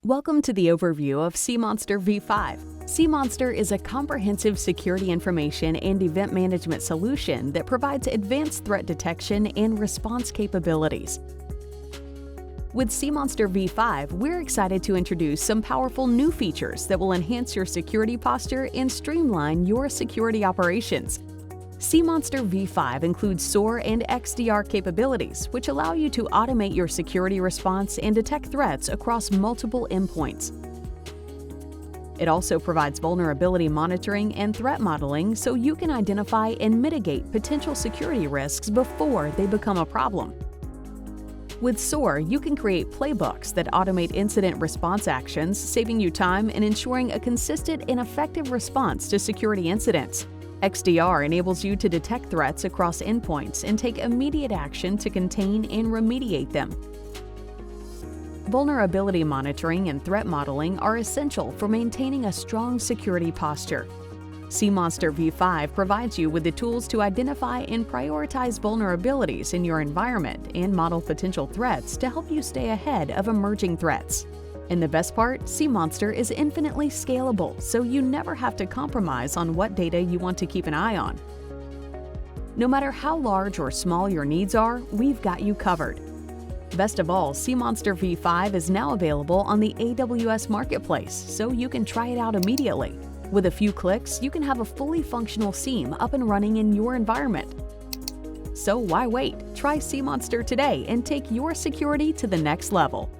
Welcome to the overview of SIEMonster V5. SIEMonster is a comprehensive security information and event management solution that provides advanced threat detection and response capabilities. With SIEMonster V5, we're excited to introduce some powerful new features that will enhance your security posture and streamline your security operations. SIEMonster V5 includes SOAR and XDR capabilities, which allow you to automate your security response and detect threats across multiple endpoints. It also provides vulnerability monitoring and threat modeling so you can identify and mitigate potential security risks before they become a problem. With SOAR, you can create playbooks that automate incident response actions, saving you time and ensuring a consistent and effective response to security incidents. XDR enables you to detect threats across endpoints and take immediate action to contain and remediate them. Vulnerability monitoring and threat modeling are essential for maintaining a strong security posture. SIEMonster V5 provides you with the tools to identify and prioritize vulnerabilities in your environment and model potential threats to help you stay ahead of emerging threats. And the best part, SIEMonster is infinitely scalable, so you never have to compromise on what data you want to keep an eye on. No matter how large or small your needs are, we've got you covered. Best of all, SIEMonster V5 is now available on the AWS Marketplace, so you can try it out immediately. With a few clicks, you can have a fully functional SIEM up and running in your environment. So why wait? Try SIEMonster today and take your security to the next level.